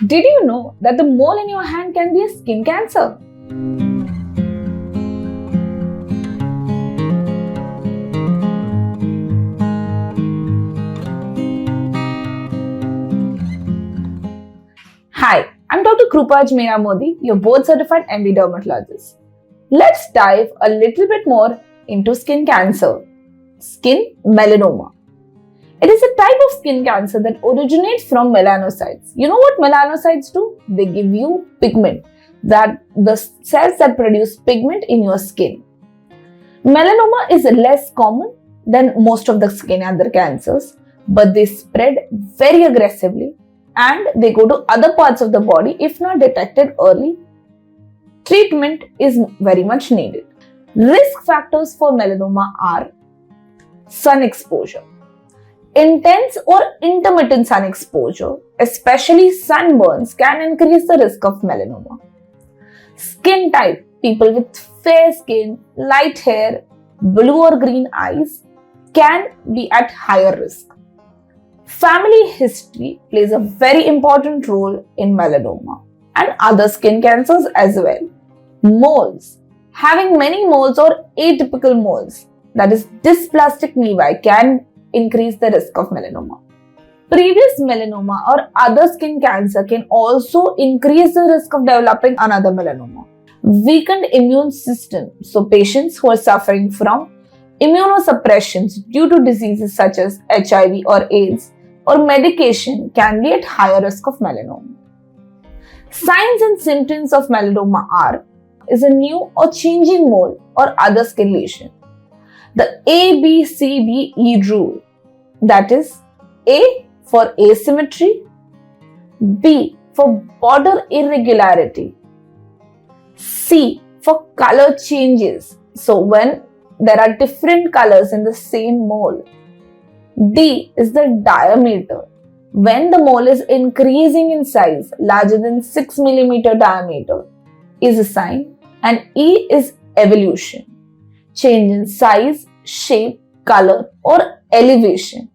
Did you know that the mole in your hand can be a skin cancer? Hi, I'm Dr. Krupaj Meera Modi, your board certified MD dermatologist. Let's dive a little bit more into skin cancer, skin melanoma. It is a type of skin cancer that originates from melanocytes. You know what melanocytes do? They give you pigment, that the cells that produce pigment in your skin. Melanoma is less common than most of the skin other cancers, but they spread very aggressively and they go to other parts of the body if not detected early. Treatment is very much needed. Risk factors for melanoma are sun exposure. Intense or intermittent sun exposure, especially sunburns, can increase the risk of melanoma. Skin type, people with fair skin, light hair, blue or green eyes can be at higher risk. Family history plays a very important role in melanoma and other skin cancers as well. Moles. Having many moles or atypical moles, that is dysplastic nevi, can increase the risk of melanoma. Previous melanoma or other skin cancer can also increase the risk of developing another melanoma. Weakened immune system. So patients who are suffering from immunosuppressions due to diseases such as HIV or AIDS or medication can be at higher risk of melanoma. Signs and symptoms of melanoma are is a new or changing mole or other skin lesion. The ABCDE rule, that is A for asymmetry, B for border irregularity, C for color changes, so when there are different colors in the same mole, D is the diameter, when the mole is increasing in size larger than 6 mm diameter is a sign, and E is evolution. Change in size, shape, color or elevation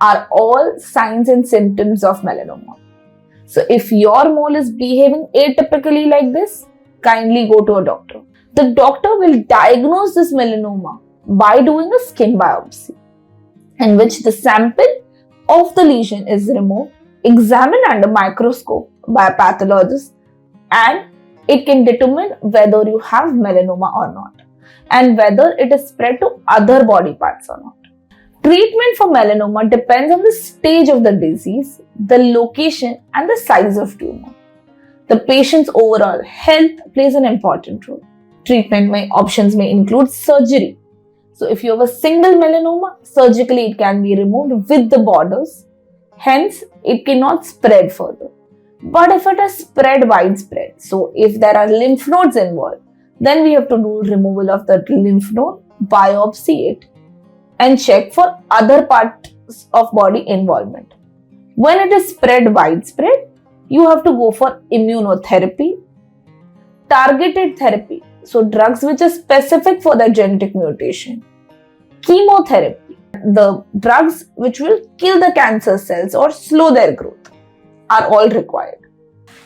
are all signs and symptoms of melanoma. So if your mole is behaving atypically like this, kindly go to a doctor. The doctor will diagnose this melanoma by doing a skin biopsy, in which the sample of the lesion is removed, examined under microscope by a pathologist, and it can determine whether you have melanoma or not, and whether it is spread to other body parts or not. Treatment for melanoma depends on the stage of the disease, the location and the size of tumor. The patient's overall health plays an important role. Treatment options may include surgery. So if you have a single melanoma, surgically it can be removed with the borders. Hence, it cannot spread further. But if it is spread widespread, so if there are lymph nodes involved, then we have to do removal of the lymph node, biopsy it, and check for other parts of body involvement. When it is spread widespread, you have to go for immunotherapy, targeted therapy, so drugs which are specific for the genetic mutation, chemotherapy, the drugs which will kill the cancer cells or slow their growth are all required.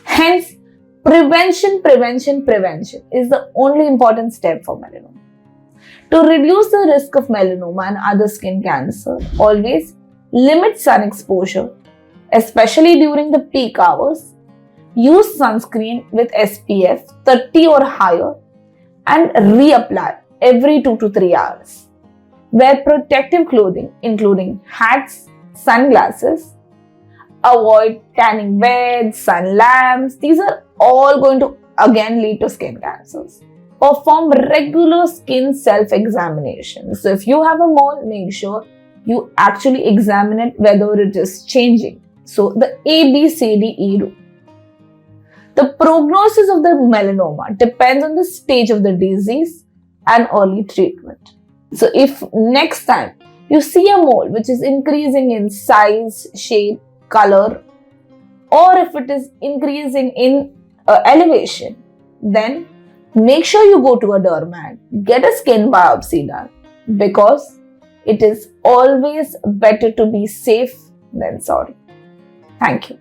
Hence, prevention is the only important step for melanoma. To reduce the risk of melanoma and other skin cancer, always limit sun exposure, especially during the peak hours. Use sunscreen with SPF 30 or higher and reapply every 2 to 3 hours. Wear protective clothing including hats, sunglasses. Avoid tanning beds, sun lamps. These are all going to again lead to skin cancers. Perform regular skin self-examination. So if you have a mole, make sure you actually examine it whether it is changing. So the ABCDE rule. The prognosis of the melanoma depends on the stage of the disease and early treatment. So if next time you see a mole which is increasing in size, shape, color, or if it is increasing in elevation, then make sure you go to a dermat, get a skin biopsy done, because it is always better to be safe than sorry. Thank you.